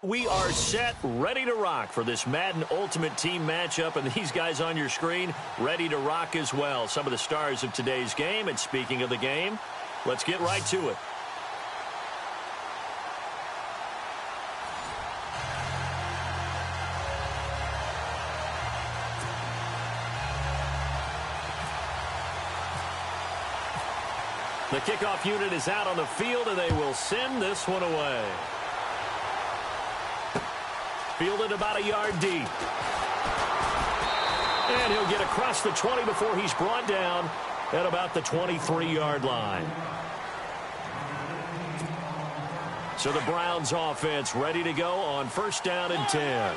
We are set, ready to rock for this Madden Ultimate Team matchup, and these guys on your screen ready to rock as well. Some of the stars of today's game, and speaking of the game, let's get right to it. The kickoff unit is out on the field, and they will send this one away. Fielded about a yard deep. And he'll get across the 20 before he's brought down at about the 23-yard line. So the Browns offense ready to go on 1st down and 10.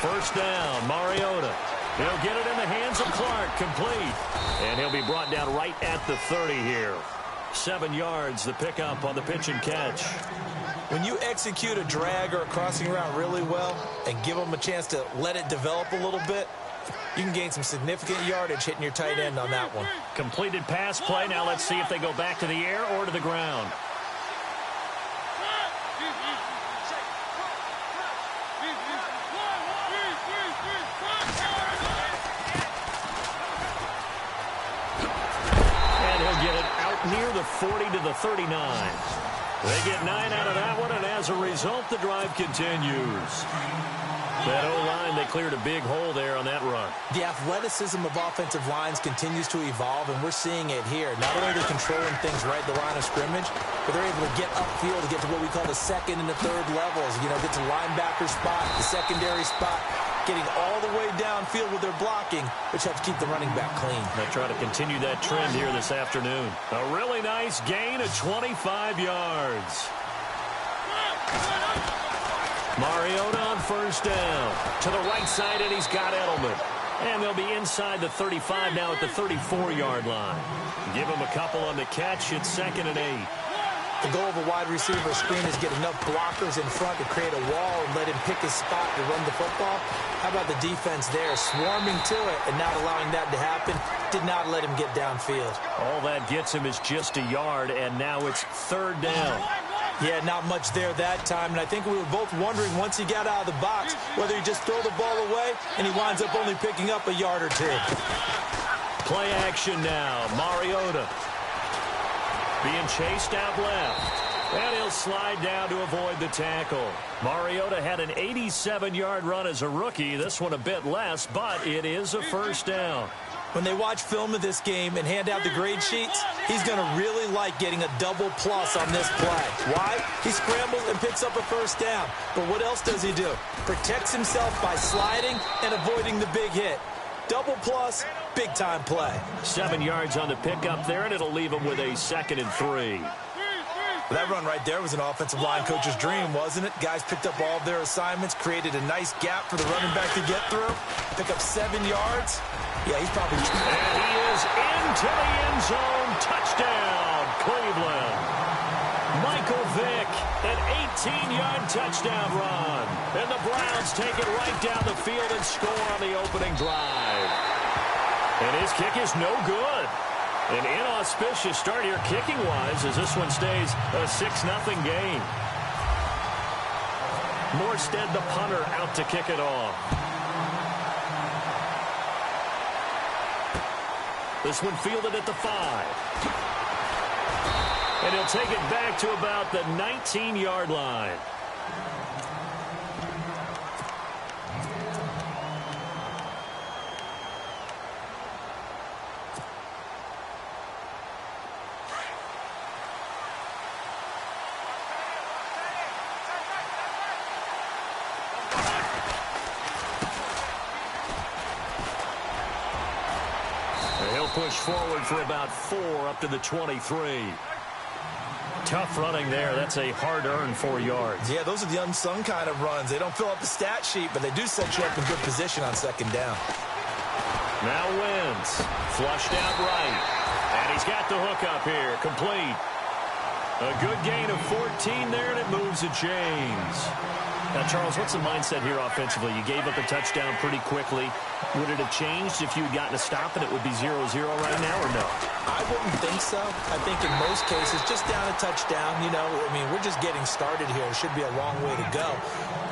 First down, Mariota. He'll get it in the hands of Clark, complete. And he'll be brought down right at the 30 here. 7 yards, the pickup on the pitch and catch. When you execute a drag or a crossing route really well and give them a chance to let it develop a little bit, you can gain some significant yardage hitting your tight end on that one. Completed pass play. Now let's see if they go back to the air or to the ground. Near the 40 to the 39. They get 9 out of that one, and as a result, the drive continues. That O-line, they cleared a big hole there on that run. The athleticism of offensive lines continues to evolve, and we're seeing it here. Not only are they controlling things right at the line of scrimmage, but they're able to get upfield to get to what we call the 2nd and the 3rd levels. You know, get to linebacker spot, the secondary spot, getting all the way downfield with their blocking, which helps keep the running back clean. They'll try to continue that trend here this afternoon. A really nice gain of 25 yards. Mariota on 1st down. To the right side, and he's got Edelman. And they'll be inside the 35 now at the 34-yard line. Give him a couple on the catch. It's 2nd and 8. The goal of a wide receiver screen is get enough blockers in front to create a wall and let him pick his spot to run the football. How about the defense there, swarming to it and not allowing that to happen? Did not let him get downfield. All that gets him is just a yard, and now it's 3rd down. Yeah, not much there that time, and I think we were both wondering once he got out of the box whether he just throw the ball away, and he winds up only picking up a yard or 2. Play action now. Mariota being chased out left. And he'll slide down to avoid the tackle. Mariota had an 87-yard run as a rookie. This one a bit less, but it is a 1st down. When they watch film of this game and hand out the grade sheets, he's going to really like getting a double plus on this play. Why? He scrambles and picks up a 1st down. But what else does he do? Protects himself by sliding and avoiding the big hit. Double plus, big-time play. 7 yards on the pickup there, and it'll leave him with a 2nd and 3. That run right there was an offensive line coach's dream, wasn't it? Guys picked up all of their assignments, created a nice gap for the running back to get through, pick up 7 yards. Yeah, he's probably... And he is into the end zone. Touchdown, Cleveland. Michael Vick, an 18-yard touchdown run. And the Browns take it right down the field and score on the opening drive. And his kick is no good. An inauspicious start here kicking-wise as this one stays a 6-0 game. Morstead, the punter, out to kick it off. This one fielded at the 5. And he'll take it back to about the 19-yard line. Push forward for about 4 up to the 23. Tough running there. That's a hard-earned 4 yards. Yeah, those are the unsung kind of runs. They don't fill up the stat sheet, but they do set you up in good position on 2nd down. Now Wentz, flushed out right. And he's got the hook up here, complete. A good gain of 14 there, and it moves the chains. Now, Charles, what's the mindset here offensively? You gave up a touchdown pretty quickly. Would it have changed if you had gotten a stop and it would be 0-0 right now, or no? I wouldn't think so. I think in most cases, just down a touchdown, you know, I mean, we're just getting started here. It should be a long way to go.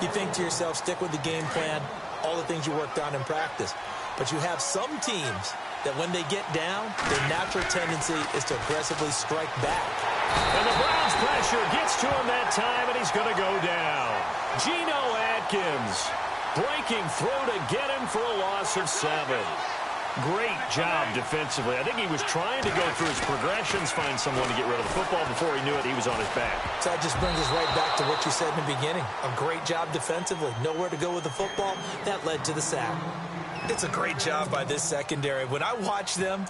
You think to yourself, stick with the game plan, all the things you worked on in practice. But you have some teams that when they get down, their natural tendency is to aggressively strike back. And the Browns pressure gets to him that time, and he's going to go down. Geno Atkins breaking through to get him for a loss of 7. Great job defensively. I think he was trying to go through his progressions, find someone to get rid of the football. Before he knew it, he was on his back. So that just brings us right back to what you said in the beginning. A great job defensively. Nowhere to go with the football. That led to the sack. It's a great job by this secondary. When I watch them,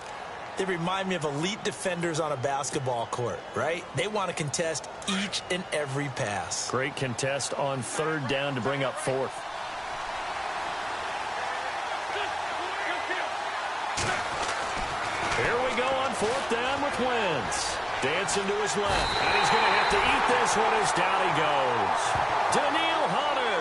they remind me of elite defenders on a basketball court, right? They want to contest each and every pass. Great contest on 3rd down to bring up 4th. Here we go on 4th down with Wentz. Dancing to his left. And he's going to have to eat this one as down he goes. Danielle Hunter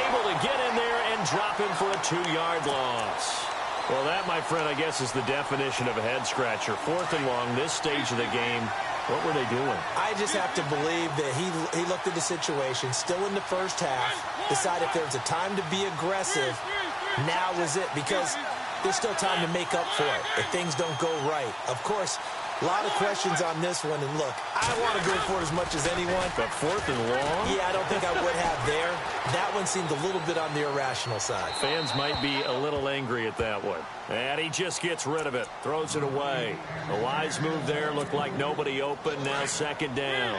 able to get in there and drop him for a 2-yard loss. Well, that, my friend, I guess is the definition of a head-scratcher. 4th and long, this stage of the game. What were they doing? I just have to believe that he looked at the situation, still in the first half, decided if there was a time to be aggressive, now was it, because there's still time to make up for it if things don't go right. Of course, a lot of questions on this one, and look, I want to go for it as much as anyone. But 4th and long? Yeah, I don't think I would have there. That one seemed a little bit on the irrational side. Fans might be a little angry at that one. And he just gets rid of it, throws it away. A wise move there, looked like nobody open, now 2nd down.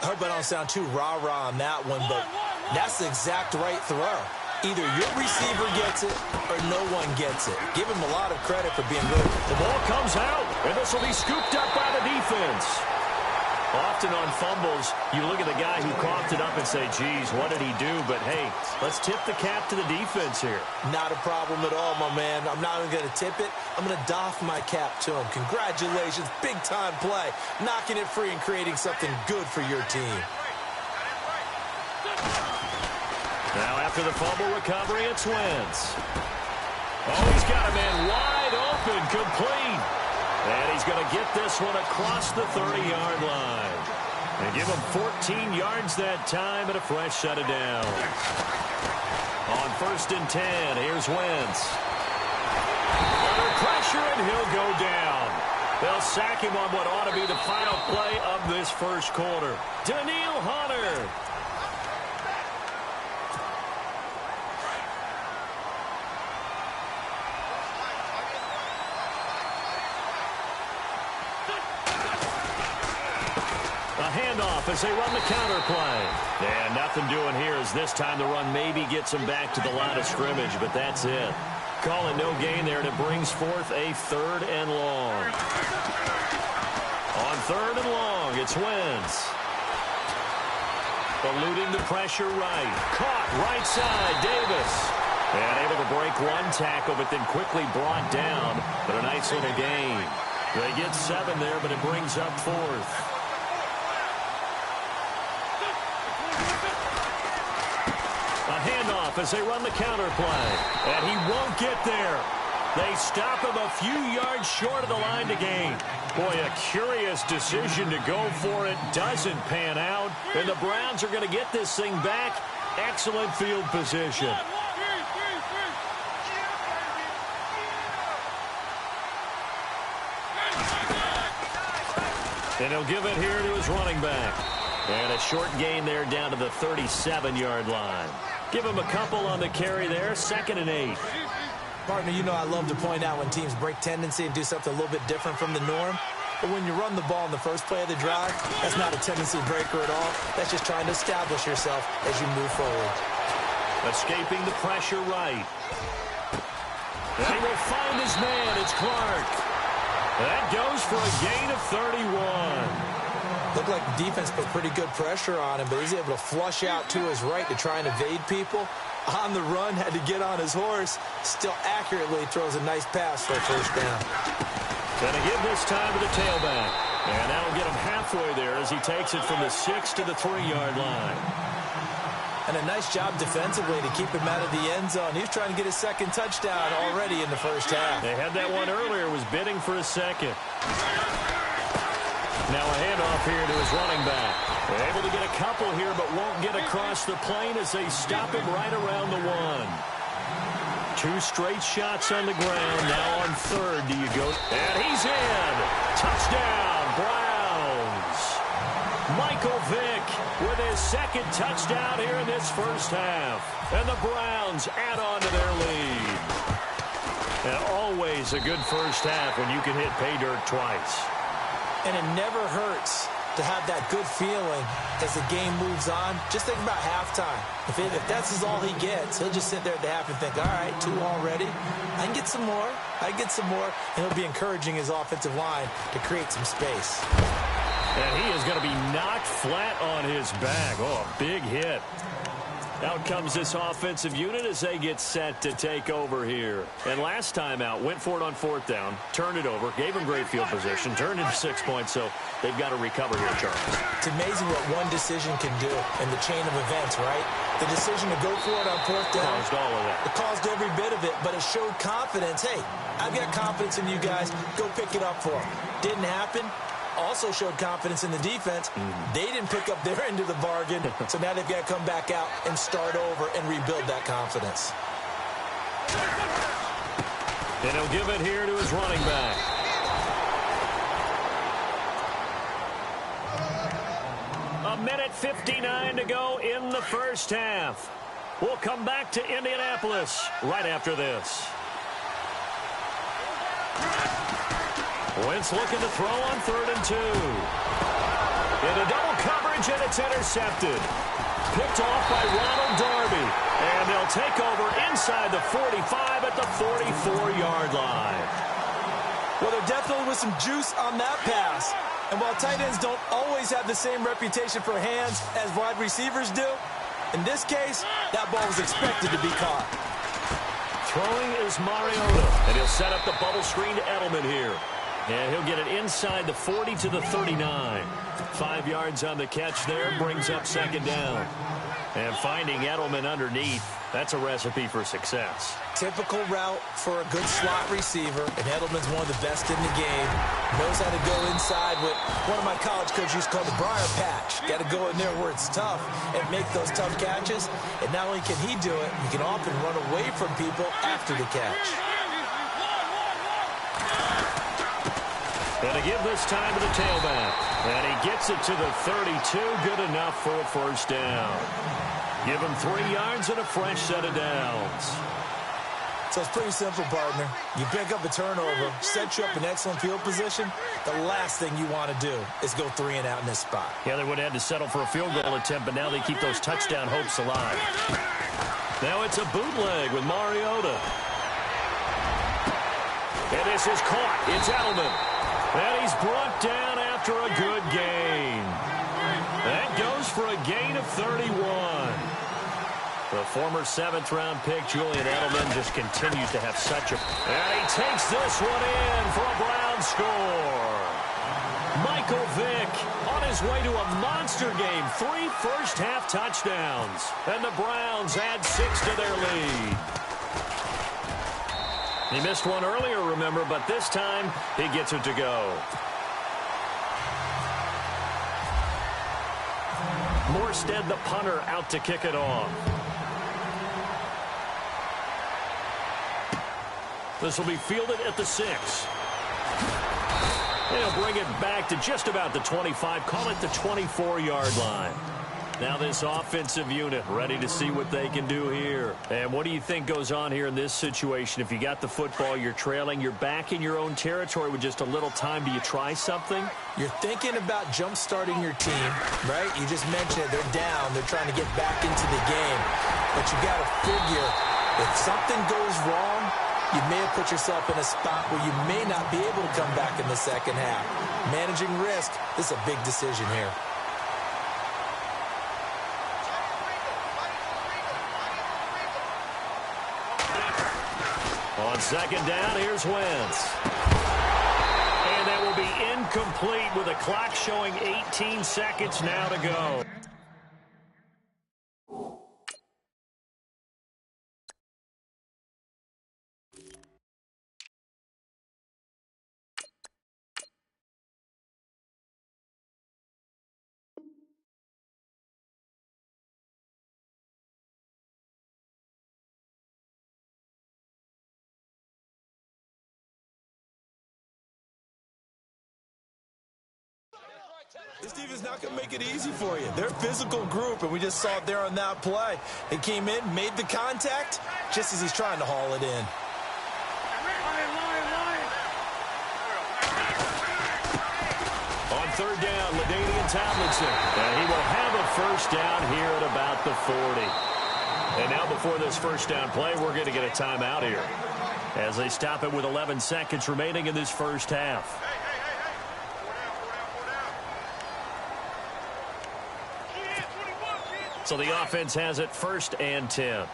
I hope I don't sound too rah-rah on that one, but that's the exact right throw. Either your receiver gets it or no one gets it. Give him a lot of credit for being good. The ball comes out, and this will be scooped up by the defense. Often on fumbles, you look at the guy who coughed it up and say, geez, what did he do? But, hey, let's tip the cap to the defense here. Not a problem at all, my man. I'm not even going to tip it. I'm going to doff my cap to him. Congratulations, big-time play. Knocking it free and creating something good for your team. Now after the fumble recovery, it's Wentz. Oh, he's got a man wide open, complete. And he's going to get this one across the 30-yard line. And give him 14 yards that time and a fresh set of downs. On 1st and 10, here's Wentz. Under pressure, and he'll go down. They'll sack him on what ought to be the final play of this first quarter. Danielle Hunter. Handoff as they run the counter play. And nothing doing here as this time the run maybe gets them back to the line of scrimmage, but that's it. Calling no gain there, and it brings forth a 3rd and long. On 3rd and long, it's Wentz. Eluding the pressure right. Caught right side, Davis. And able to break one tackle, but then quickly brought down. But a nice little gain. They get 7 there, but it brings up 4th. Handoff as they run the counter play. And he won't get there. They stop him a few yards short of the line to gain. Boy, a curious decision to go for it. Doesn't pan out. And the Browns are going to get this thing back. Excellent field position. And he'll give it here to his running back. And a short gain there down to the 37-yard line. Give him a couple on the carry there. 2nd and 8. Partner, you know I love to point out when teams break tendency and do something a little bit different from the norm. But when you run the ball in the first play of the drive, that's not a tendency breaker at all. That's just trying to establish yourself as you move forward. Escaping the pressure right. And he will find his man. It's Clark. That goes for a gain of 31. Looked like the defense put pretty good pressure on him, but he's able to flush out to his right to try and evade people. On the run, had to get on his horse. Still accurately throws a nice pass for a 1st down. Going to give this time to the tailback. And that'll get him halfway there as he takes it from the 6 to the 3-yard line. And a nice job defensively to keep him out of the end zone. He's trying to get his second touchdown already in the first half. They had that one earlier, was bidding for a second. Now a handoff here to his running back. They're able to get a couple here, but won't get across the plane as they stop him right around the 1. 2 straight shots on the ground. Now on 3rd, do you go? And he's in. Touchdown, Browns. Michael Vick with his second touchdown here in this first half. And the Browns add on to their lead. And always a good first half when you can hit pay dirt twice. And it never hurts to have that good feeling as the game moves on. Just think about halftime. If that's all he gets, he'll just sit there at the half and think, all right, 2 already. I can get some more. I can get some more. And he'll be encouraging his offensive line to create some space. And he is going to be knocked flat on his back. Oh, a big hit. Out comes this offensive unit as they get set to take over here. And last time out, went for it on 4th down, turned it over, gave him great field position, turned into 6 points, so they've got to recover here, Charles. It's amazing what one decision can do in the chain of events, right? The decision to go for it on 4th down. Caused all of that. It caused every bit of it, but it showed confidence. Hey, I've got confidence in you guys. Go pick it up for them. Didn't happen. Also showed confidence in the defense. They didn't pick up their end of the bargain, so now they've got to come back out and start over and rebuild that confidence. And he'll give it here to his running back. A minute 59 to go in the first half. We'll come back to Indianapolis right after this. Wentz looking to throw on 3rd and 2. Into double coverage, and it's intercepted. Picked off by Ronald Darby. And they'll take over inside the 45 at the 44-yard line. Well, there definitely was some juice on that pass. And while tight ends don't always have the same reputation for hands as wide receivers do, in this case, that ball was expected to be caught. Throwing is Mariota. And he'll set up the bubble screen to Edelman here. And he'll get it inside the 40 to the 39. 5 yards on the catch there, brings up 2nd down. And finding Edelman underneath, that's a recipe for success. Typical route for a good slot receiver, and Edelman's one of the best in the game. Knows how to go inside what one of my college coaches used to call the briar patch. Got to go in there where it's tough and make those tough catches. And not only can he do it, he can often run away from people after the catch. And to give this time to the tailback. And he gets it to the 32. Good enough for a first down. Give him 3 yards and a fresh set of downs. So it's pretty simple, partner. You pick up a turnover, set you up in excellent field position. The last thing you want to do is go 3 and out in this spot. Yeah, they would have had to settle for a field goal attempt, but now they keep those touchdown hopes alive. Now it's a bootleg with Mariota. And this is caught. It's Edelman. And he's brought down after a good gain. That goes for a gain of 31. The former 7th-round pick, Julian Edelman, just continues to have such a... And he takes this one in for a Brown score. Michael Vick on his way to a monster game. 3 first-half touchdowns. And the Browns add 6 to their lead. He missed one earlier, remember, but this time he gets it to go. Morstead, the punter, out to kick it off. This will be fielded at the 6. They'll bring it back to just about the 25, call it the 24-yard line. Now this offensive unit ready to see what they can do here. And what do you think goes on here in this situation? If you got the football, you're trailing, you're back in your own territory with just a little time. Do you try something? You're thinking about jump-starting your team, right? You just mentioned it. They're down. They're trying to get back into the game. But you got to figure if something goes wrong, you may have put yourself in a spot where you may not be able to come back in the second half. Managing risk, this is a big decision here. On 2nd down, here's Wentz. And And that will be incomplete with the clock showing 18 seconds now to go. This defense not going to make it easy for you. They're a physical group, and we just saw it there on that play. He came in, made the contact, just as he's trying to haul it in. On third down, LaDainian Tomlinson. And he will have a first down here at about the 40. And now before this first down play, we're going to get a timeout here as they stop it with 11 seconds remaining in this first half. So the offense has it first and 10.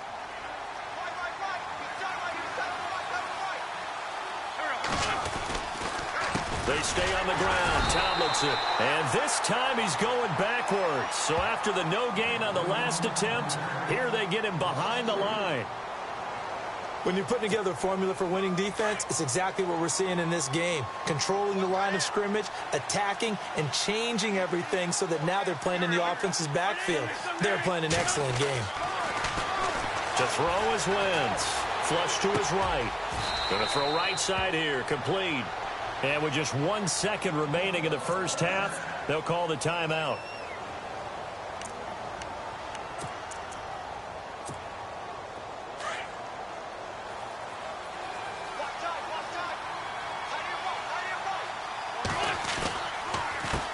They stay on the ground, Tomlinson. And this time he's going backwards. So after the no gain on the last attempt, here they get him behind the line. When you're putting together a formula for winning defense, it's exactly what we're seeing in this game. Controlling the line of scrimmage, attacking, and changing everything so that now they're playing in the offense's backfield. They're playing an excellent game. To throw is Wentz. Flush to his right. Going to throw right side here. Complete. And with just 1 second remaining in the first half, they'll call the timeout.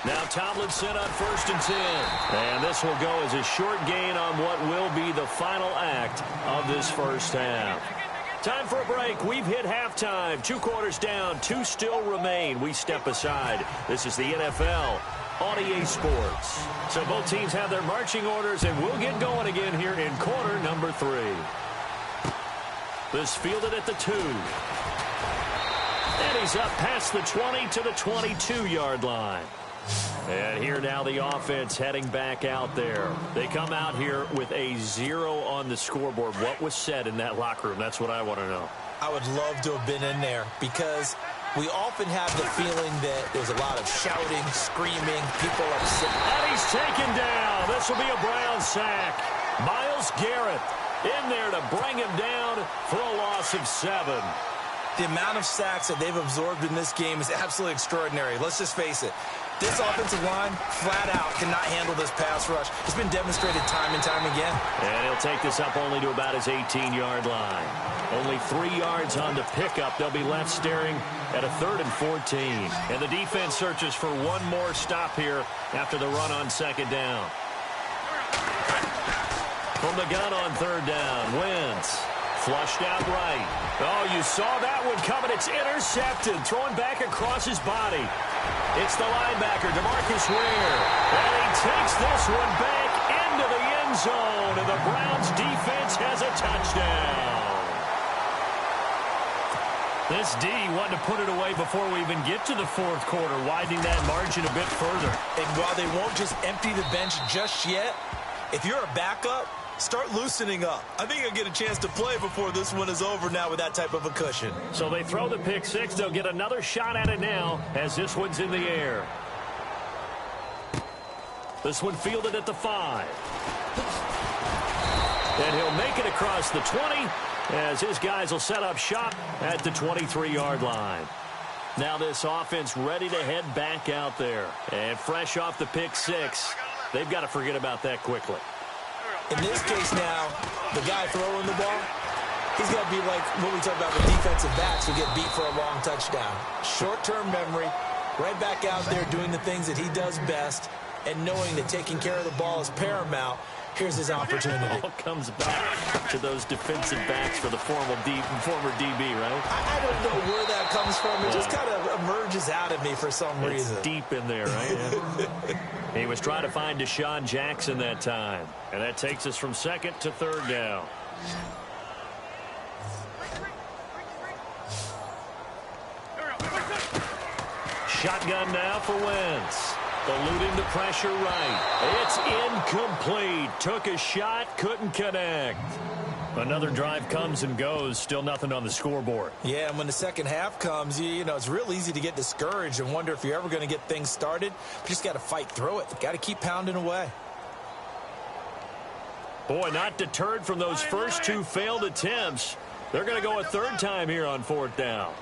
Now Tomlinson on first and 10. And this will go as a short gain on what will be the final act of this first half. Time for a break. We've hit halftime. 2 quarters down. 2 still remain. We step aside. This is the NFL on EA Sports. So both teams have their marching orders, and we'll get going again here in quarter number 3. This fielded at the 2. And he's up past the 20 to the 22-yard line. And here now the offense heading back out there. They come out here with a 0 on the scoreboard. What was said in that locker room? That's what I want to know. I would love to have been in there because we often have the feeling that there's a lot of shouting, screaming, people upset. And he's taken down. This will be a Brown sack. Myles Garrett in there to bring him down for a loss of 7. The amount of sacks that they've absorbed in this game is absolutely extraordinary. Let's just face it. This offensive line, flat out, cannot handle this pass rush. It's been demonstrated time and time again. And he'll take this up only to about his 18-yard line. Only 3 yards on the pickup. They'll be left staring at a 3rd and 14. And the defense searches for one more stop here after the run on second down. From the gun on third down, Wentz. Flushed out right. Oh, you saw that one coming. It's intercepted. Throwing back across his body. It's the linebacker, DeMarcus Ware. And he takes this one back into the end zone. And the Browns defense has a touchdown. This D wanted to put it away before we even get to the 4th quarter, widening that margin a bit further. And while they won't just empty the bench just yet, if you're a backup, start loosening up. I think you'll get a chance to play before this one is over now with that type of a cushion. So they throw the pick 6. They'll get another shot at it now as this one's in the air. This one fielded at the 5. And he'll make it across the 20 as his guys will set up shop at the 23-yard line. Now this offense ready to head back out there. And fresh off the pick 6, they've got to forget about that quickly. In this case now, the guy throwing the ball, he's got to be like what we talk about with defensive backs who get beat for a long touchdown. Short-term memory, right back out there doing the things that he does best, and knowing that taking care of the ball is paramount. Here's his opportunity. It all comes back to those defensive backs for the former DB, right? I don't know where that comes from. It just kind of emerges out of me for some reason. It's deep in there, right? He was trying to find Deshaun Jackson that time. And that takes us from 2nd to 3rd down. Shotgun now for Wentz. Eluding the pressure right. It's incomplete. Took a shot, couldn't connect. Another drive comes and goes. Still nothing on the scoreboard. Yeah, and when the second half comes, you know, it's real easy to get discouraged and wonder if you're ever going to get things started. You just got to fight through it. Got to keep pounding away. Boy, not deterred from those first two failed attempts. They're going to go a third time here on fourth down.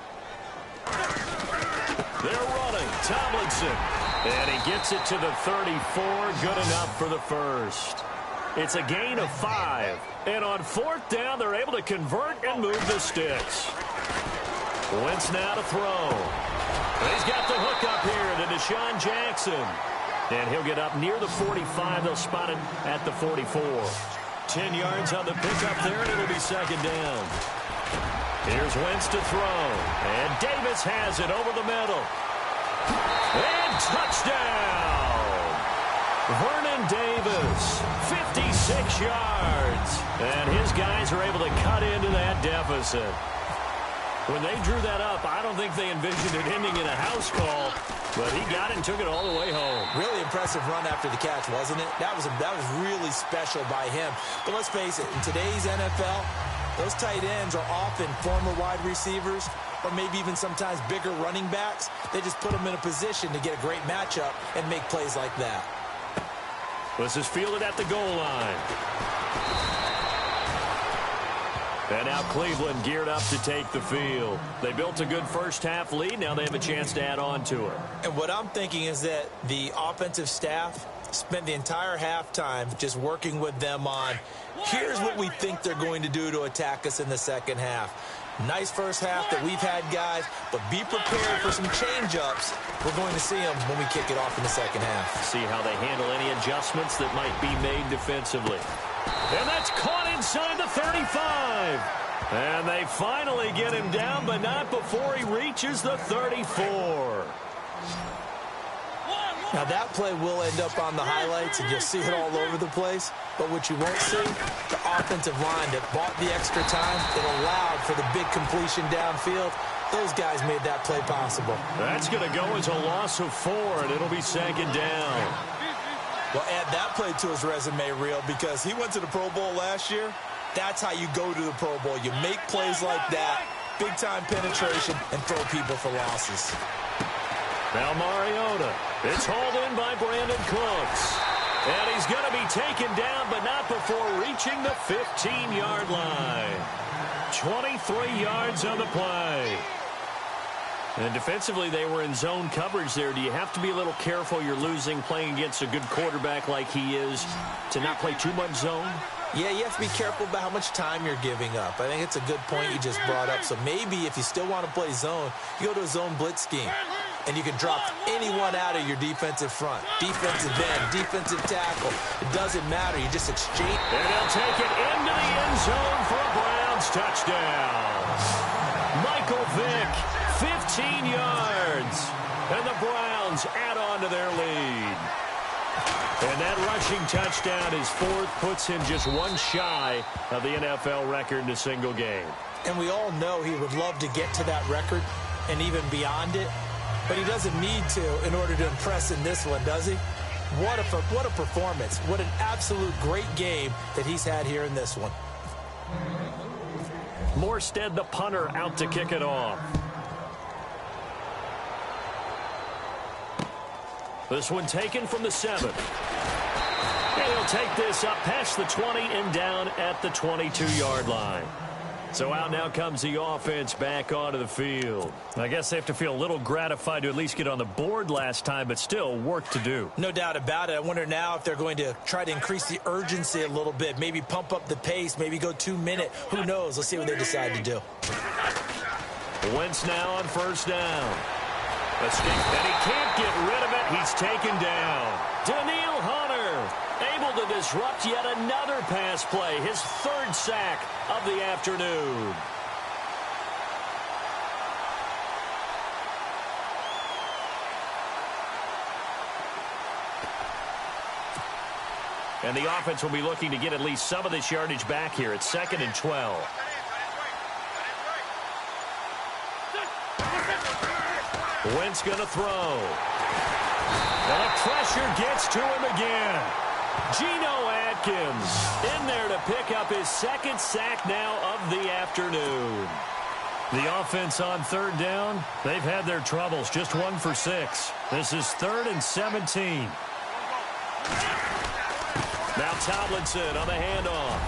They're running. Tomlinson. And he gets it to the 34. Good enough for the first. It's a gain of 5. And on fourth down, they're able to convert and move the sticks. Wentz now to throw. He's got the hook up here to Deshaun Jackson. And he'll get up near the 45. They'll spot it at the 44. 10 yards on the pickup there, and it'll be second down. Here's Wentz to throw. And Davis has it over the middle. And touchdown! Vernon Davis, 56 yards. And his guys are able to cut into that deficit. When they drew that up, I don't think they envisioned it ending in a house call, but he got it and took it all the way home. Really impressive run after the catch, wasn't it? That was really special by him. But let's face it, in today's NFL, those tight ends are often former wide receivers or maybe even sometimes bigger running backs. They just put them in a position to get a great matchup and make plays like that. This is fielded at the goal line. And now Cleveland geared up to take the field. They built a good first-half lead. Now they have a chance to add on to it. And what I'm thinking is that the offensive staff spent the entire halftime just working with them on, here's what we think they're going to do to attack us in the second half. Nice first half that we've had, guys, but be prepared for some change-ups. We're going to see them when we kick it off in the second half. See how they handle any adjustments that might be made defensively. And that's caught inside the 35. And they finally get him down, but not before he reaches the 34. Now, that play will end up on the highlights, and you'll see it all over the place. But what you won't see, the offensive line that bought the extra time, it allowed for the big completion downfield. Those guys made that play possible. That's going to go as a loss of 4, and it'll be second down. Well, add that play to his resume, Real, because he went to the Pro Bowl last year. That's how you go to the Pro Bowl. You make plays like that, big-time penetration, and throw people for losses. Now Mariota. It's hauled in by Brandon Cooks. And he's going to be taken down, but not before reaching the 15-yard line. 23 yards on the play. And defensively, they were in zone coverage there. Do you have to be a little careful? You're losing playing against a good quarterback like he is to not play too much zone? Yeah, you have to be careful about how much time you're giving up. I think it's a good point you just brought up. So maybe if you still want to play zone, you go to a zone blitz scheme. And you can drop anyone out of your defensive front. Defensive end, defensive tackle. It doesn't matter. You just exchange. And he'll take it into the end zone for a Browns touchdown. Michael Vick, 15 yards. And the Browns add on to their lead. And that rushing touchdown is 4th, puts him just one shy of the NFL record in a single game. And we all know he would love to get to that record and even beyond it. But he doesn't need to in order to impress in this one, does he? What a performance. What an absolute great game that he's had here in this one. Morstead, the punter, out to kick it off. This one taken from the 7. And he'll take this up past the 20 and down at the 22-yard line. So out now comes the offense back onto the field. I guess they have to feel a little gratified to at least get on the board last time, but still work to do. No doubt about it. I wonder now if they're going to try to increase the urgency a little bit, maybe pump up the pace, maybe go 2-minute. Who knows? Let's see what they decide to do. Wentz now on first down. Escape, and he can't get rid of it. He's taken down. Danielle Hunter able to disrupt yet another pass play, his 3rd sack of the afternoon. And the offense will be looking to get at least some of this yardage back here. It's 2nd and 12. Wentz going to throw. And the pressure gets to him again. Geno Atkins in there to pick up his second sack now of the afternoon. The offense on third down, they've had their troubles. Just 1 for 6. This is 3rd and 17. Now Tomlinson on the handoff.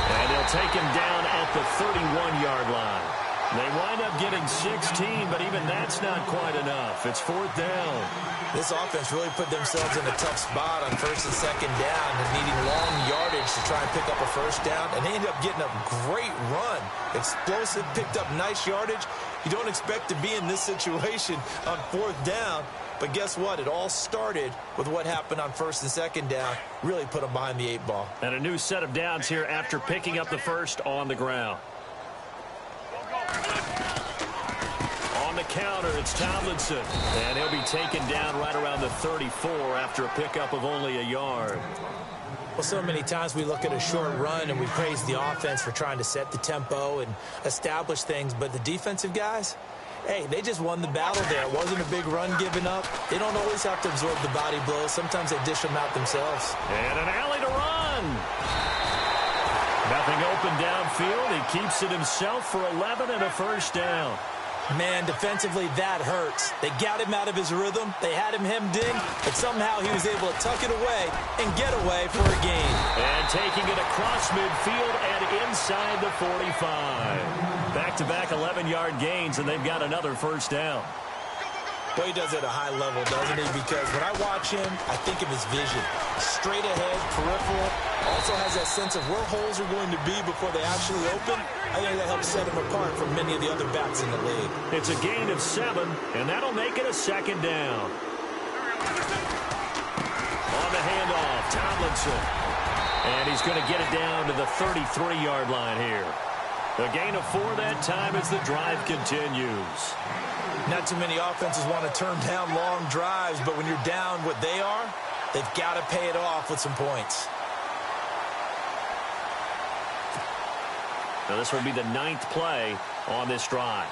And he'll take him down at the 31-yard line. They wind up getting 16, but even that's not quite enough. It's 4th down. This offense really put themselves in a tough spot on 1st and 2nd down and needing long yardage to try and pick up a 1st down. And they ended up getting a great run. Explosive, picked up nice yardage. You don't expect to be in this situation on 4th down. But guess what? It all started with what happened on 1st and 2nd down. Really put them behind the 8 ball. And a new set of downs here after picking up the 1st on the ground. On the counter, it's Tomlinson. And he'll be taken down right around the 34 after a pickup of only a yard. Well, so many times we look at a short run and we praise the offense for trying to set the tempo and establish things. But the defensive guys, hey, they just won the battle there. It wasn't a big run given up. They don't always have to absorb the body blows. Sometimes they dish them out themselves. And an alley to run. Nothing open downfield. He keeps it himself for 11 and a 1st down. Man, defensively, that hurts. They got him out of his rhythm. They had him hemmed in, but somehow he was able to tuck it away and get away for a gain. And taking it across midfield and inside the 45. Back-to-back 11-yard gains, and they've got another 1st down. Well, he does it at a high level, doesn't he? Because when I watch him, I think of his vision. Straight ahead, peripheral. Also has that sense of where holes are going to be before they actually open. I think that helps set him apart from many of the other backs in the league. It's a gain of 7, and that'll make it a 2nd down. On the handoff, Tomlinson. And he's going to get it down to the 33-yard line here. A gain of 4 that time as the drive continues. Not too many offenses want to turn down long drives, but when you're down what they are, they've got to pay it off with some points. Now this will be the 9th play on this drive.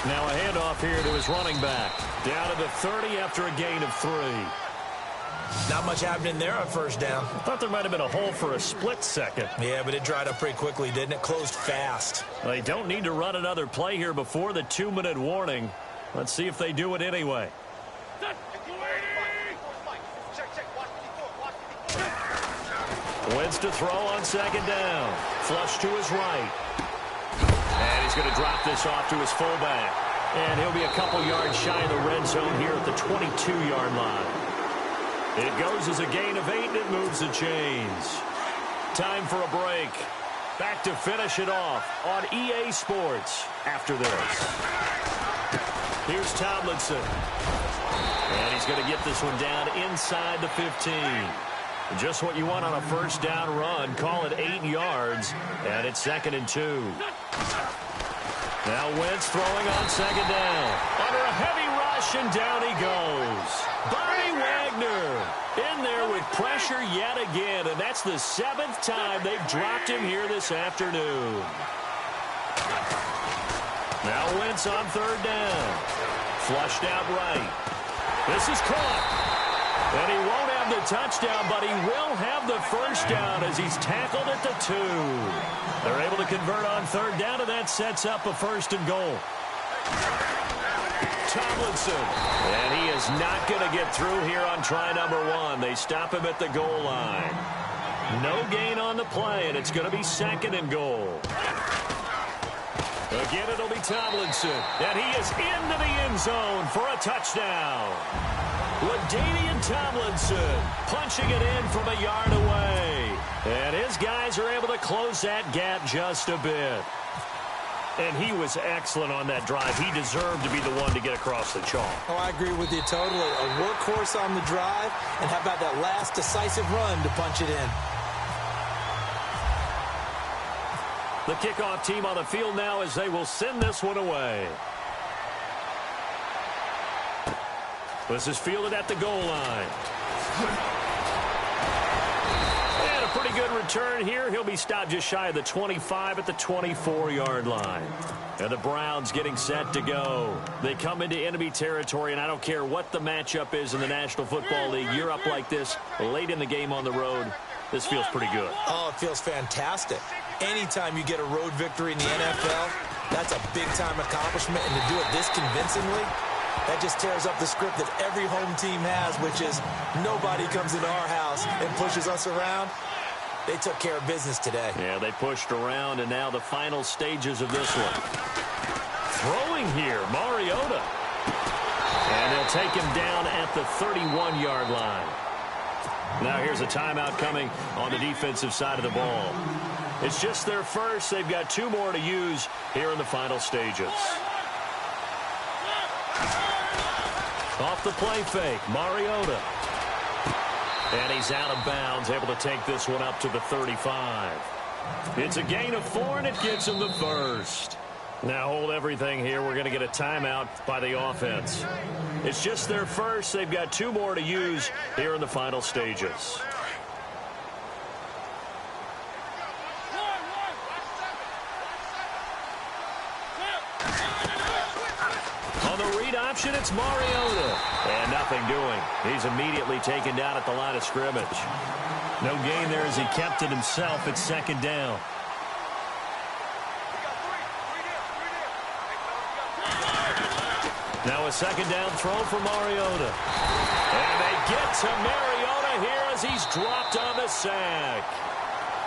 Now a handoff here to his running back. Down to the 30 after a gain of 3. Not much happening there on 1st down. I thought there might have been a hole for a split second. Yeah, but it dried up pretty quickly, didn't it? Closed fast. They don't need to run another play here before the 2-minute warning. Let's see if they do it anyway. Wentz to throw on 2nd down. Flush to his right. And he's going to drop this off to his fullback. And he'll be a couple yards shy of the red zone here at the 22-yard line. It goes as a gain of 8, and it moves the chains. Time for a break. Back to finish it off on EA Sports after this. Here's Tomlinson. And he's going to get this one down inside the 15. Just what you want on a 1st down run. Call it 8 yards, and it's 2nd and 2. Now Wentz throwing on 2nd down. Under a heavy rush, and down he goes. Bobby Wagner in there with pressure yet again, and that's the 7th time they've dropped him here this afternoon. Now Wentz on 3rd down. Flushed out right. This is caught. And he won't have the touchdown, but he will have the 1st down as he's tackled at the 2. They're able to convert on 3rd down, and that sets up a 1st and goal. Tomlinson. And he is not going to get through here on try number 1. They stop him at the goal line. No gain on the play, and it's going to be 2nd and goal. Again, it'll be Tomlinson. And he is into the end zone for a touchdown. LaDainian Tomlinson punching it in from a yard away. And his guys are able to close that gap just a bit. And he was excellent on that drive. He deserved to be the one to get across the chalk. Oh, I agree with you totally. A workhorse on the drive, and how about that last decisive run to punch it in? The kickoff team on the field now as they will send this one away. This is fielded at the goal line. And a pretty good return here. He'll be stopped just shy of the 25 at the 24-yard line. And the Browns getting set to go. They come into enemy territory, and I don't care what the matchup is in the National Football League. You're up like this late in the game on the road. This feels pretty good. Oh, it feels fantastic. Anytime you get a road victory in the NFL, that's a big-time accomplishment. And to do it this convincingly, that just tears up the script that every home team has, which is nobody comes into our house and pushes us around. They took care of business today. Yeah, they pushed around, and now the final stages of this one. Throwing here, Mariota. And they'll take him down at the 31-yard line. Now here's a timeout coming on the defensive side of the ball. It's just their first. They've got 2 more to use here in the final stages. Off the play fake, Mariota. And he's out of bounds, able to take this one up to the 35. It's a gain of 4, and it gives him the first. Now hold everything here. We're going to get a timeout by the offense. It's just their first. They've got 2 more to use here in the final stages. Option, it's Mariota. And nothing doing. He's immediately taken down at the line of scrimmage. No gain there as he kept it himself. It's second down. Now a second down throw for Mariota. And they get to Mariota here as he's dropped on the sack.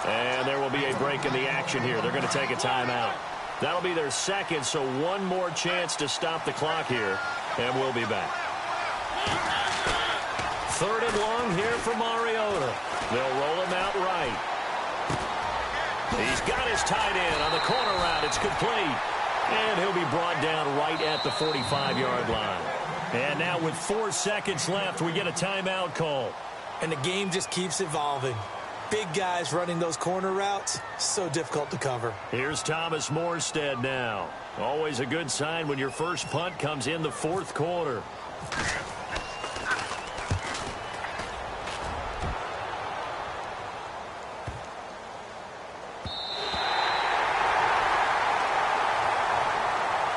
And there will be a break in the action here. They're going to take a timeout. That'll be their second, so one more chance to stop the clock here, and we'll be back. Third and long here for Mariota. They'll roll him out right. He's got his tight end on the corner route. It's complete. And he'll be brought down right at the 45-yard line. And now with 4 seconds left, we get a timeout call. And the game just keeps evolving. Big guys running those corner routes, so difficult to cover. Here's Thomas Morstead now. Always a good sign when your first punt comes in the 4th quarter.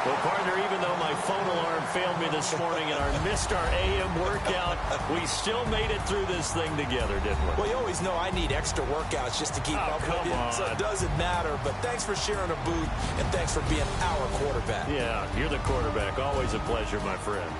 Well, partner, even though my phone alarm failed me this morning and I missed our AM workout, we still made it through this thing together, didn't we? Well, you always know I need extra workouts just to keep up with you, so it doesn't matter. But thanks for sharing a booth, and thanks for being our quarterback. Yeah, you're the quarterback. Always a pleasure, my friend.